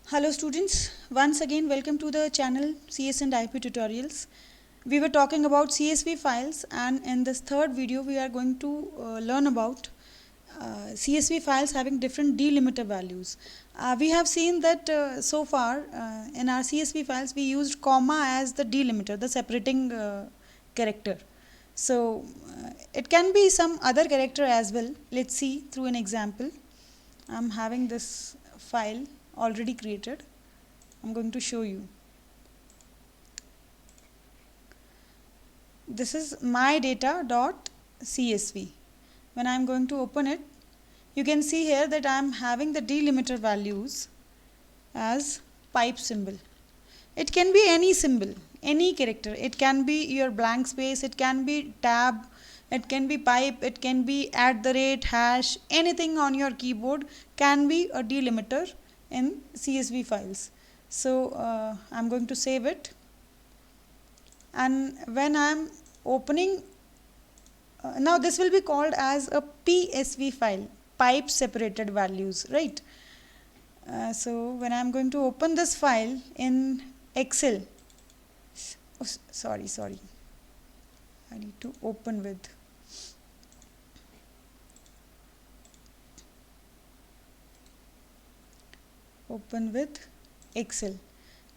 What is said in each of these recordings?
Hello students, once again welcome to the channel CS and IP tutorials. We were talking about CSV files, and in this third video we are going to learn about CSV files having different delimiter values. We have seen that so far in our CSV files we used comma as the delimiter, the separating character. So it can be some other character as well. Let's see through an example. I'm having this file already created. I'm going to show you. This is mydata.csv. When I'm going to open it, you can see here that I'm having the delimiter values as pipe symbol. It can be any symbol, any character. It can be your blank space, it can be tab, it can be pipe, it can be @ hash, anything on your keyboard can be a delimiter in CSV files. So I'm going to save it, and when I'm opening now this will be called as a PSV file, pipe separated values, right? So when I'm going to open this file in Excel, sorry, I need to open with Excel.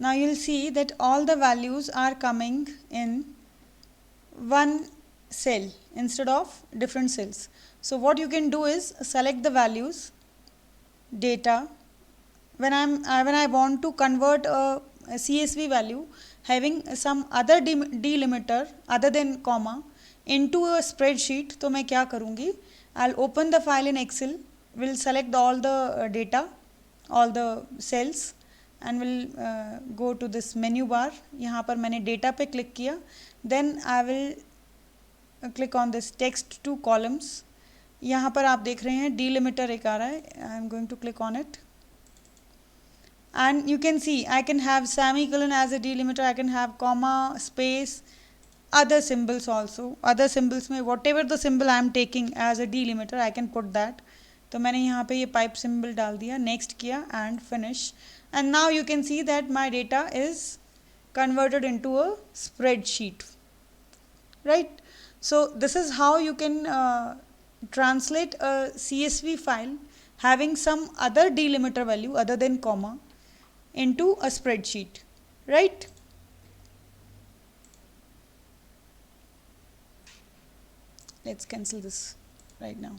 Now you'll see that all the values are coming in one cell instead of different cells. So what you can do is select the values, data. When I want to convert a CSV value having some other delimiter other than comma into a spreadsheet, तो मैं क्या करूँगी? I'll open the file in Excel, will select all the data, all the cells, and will go to this menu bar. यहाँ पर मैंने data पे click किया. Then I will click on this text to columns. यहाँ पर आप देख रहे हैं delimiter एक आ रहा है. I am going to click on it. And you can see I can have semicolon as a delimiter, I can have comma, space, other symbols also. Other symbols में whatever the symbol I am taking as a delimiter I can put that. तो मैंने यहाँ पे ये pipe symbol डाल दिया, next किया and finish. And now you can see that my data is converted into a spreadsheet, right? So this is how you can translate a CSV file having some other delimiter value other than comma into a spreadsheet, right? Let's cancel this right now.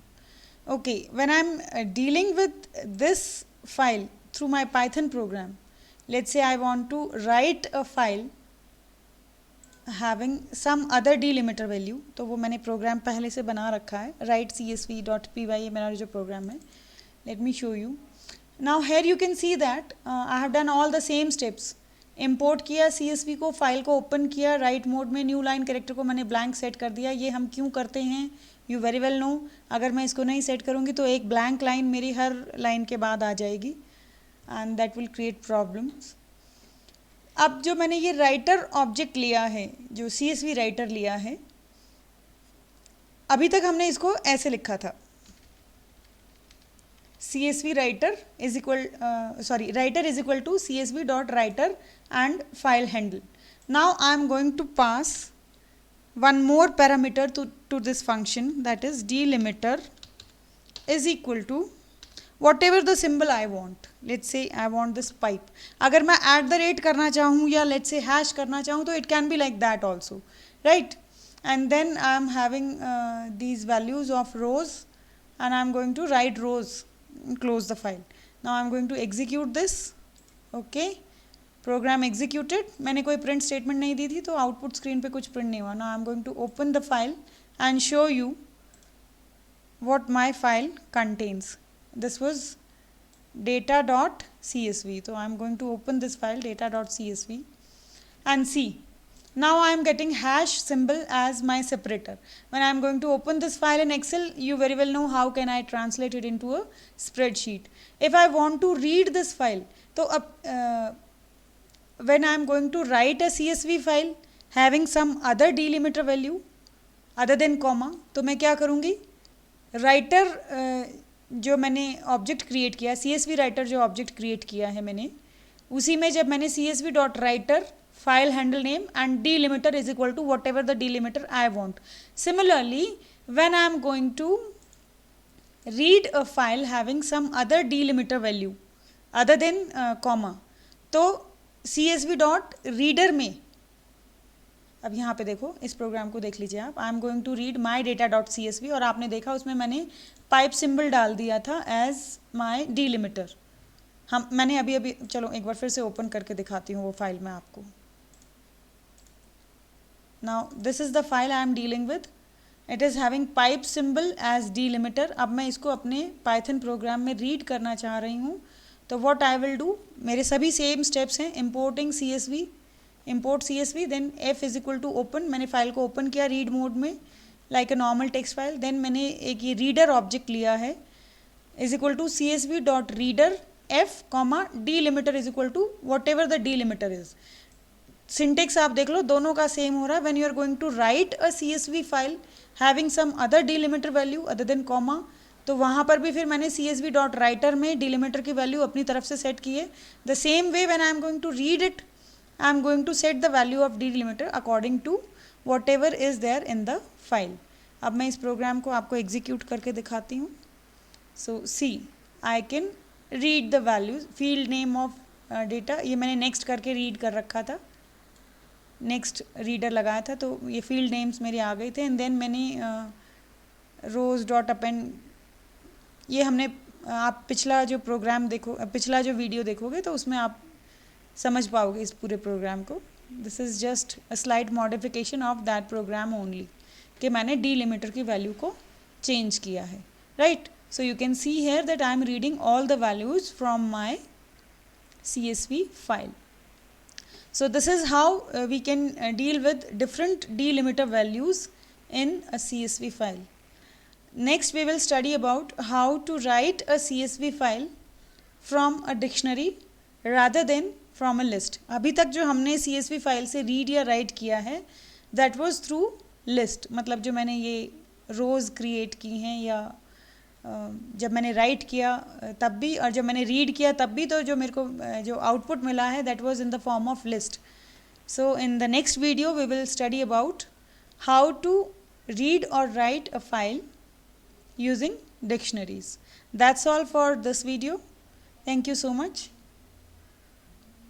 Okay, when I'm dealing with this file through my Python program, let's say I want to write a file having some other delimiter value, तो वो मैंने program पहले से बना रखा है, write csv.py ये मेरा जो program है. Let me show you. Now here you can see that I have done all the same steps. Import किया CSV को, फाइल को ओपन किया, राइट मोड में न्यू लाइन कैरेक्टर को मैंने ब्लैंक सेट कर दिया. ये हम क्यों करते हैं, यू वेरी वेल नो. अगर मैं इसको नहीं सेट करूँगी तो एक ब्लैंक लाइन मेरी हर लाइन के बाद आ जाएगी and that will create problems. अब जो मैंने ये राइटर ऑब्जेक्ट लिया है, जो CSV राइटर लिया है, अभी तक हमने इसको ऐसे लिखा था, CSV writer is equal writer is equal to csv.writer and file handle. Now I am going to pass one more parameter to this function, that is delimiter is equal to whatever the symbol I want. Let's say I want this pipe. अगर मैं @ करना चाहूँ या let's say hash करना चाहूँ तो it can be like that also, right? And then I am having these values of rows and I am going to write rows. Close the file. Now I am going to execute this. Okay, program executed. मैंने कोई print statement नहीं दी थी तो output screen पे कुछ print नहीं हुआ. Now I am going to open the file and show you what my file contains. This was data.csv. So I am going to open this file data.csv and see. Now I am getting hash symbol as my separator. When I am going to open this file in Excel, you very well know how can I translate it into a spreadsheet. If I want to read this file, so when I am going to write a CSV file having some other delimiter value other than comma, तो मैं क्या करूँगी? Writer जो मैंने object create किया, CSV writer जो object create किया है मैंने, उसी में जब मैंने CSV dot writer file handle name and delimiter is equal to whatever the delimiter I want. Similarly when I am going to read a file having some other delimiter value other than comma, तो CSV dot reader में, अब यहाँ पे देखो इस programme को देख लीजिए आप, I am going to read my data dot CSV और आपने देखा उसमें मैंने पाइप सिंबल डाल दिया था एज माई डिलिमिटर. मैंने अभी चलो एक बार फिर से ओपन करके दिखाती हूँ वो फाइल मैं आपको. Now this is the file I am dealing with. It is having pipe symbol as delimiter. अब मैं इसको अपने पाइथन प्रोग्राम में रीड करना चाह रही हूँ, तो व्हाट आई विल डू, मेरे सभी सेम स्टेप्स हैं. Importing CSV, import CSV, then F is equal to open. मैंने फाइल को ओपन किया रीड मोड में like a normal text file. Then मैंने एक ये रीडर ऑब्जेक्ट लिया है is equal to CSV dot reader F comma delimiter is equal to whatever the delimiter is. Syntax आप देख लो दोनों का सेम हो रहा है. When you are going to right a CSV file having some other delimiter value other than comma, तो वहाँ पर भी फिर मैंने CSV डॉट राइटर में डिलिमिटर की वैल्यू अपनी तरफ से सेट की है. The same way when I am going to read it I am going to set the value of delimiter according to whatever is there in the file. अब मैं इस प्रोग्राम को आपको एग्जीक्यूट करके दिखाती हूँ. So see, I can read the values. Field name of data, ये मैंने next करके रीड कर रखा था, नेक्स्ट रीडर लगाया था, तो ये फील्ड नेम्स मेरे आ गए थे. एंड देन मैंने रोज डॉट अपेंड, ये हमने आप पिछला जो प्रोग्राम देखो, पिछला जो वीडियो देखोगे तो उसमें आप समझ पाओगे इस पूरे प्रोग्राम को. This is just a slight modification of that program only, कि मैंने डिलिमिटर की वैल्यू को चेंज किया है. Right, so you can see here that I am reading all the values from my CSV file. So this is how we can deal with different delimiter values in a CSV file. Next we will study about how to write a CSV file from a dictionary rather than from a list. अभी तक जो हमने CSV file से read या right किया है that was through list, मतलब जो मैंने ये रोज़ क्रिएट की हैं या जब मैंने राइट किया तब भी और जब मैंने रीड किया तब भी, तो जो मेरे को जो आउटपुट मिला है that was in the form of list. So in the next video we will study about how to read और write a file using dictionaries. That's all for this video. Thank you so much.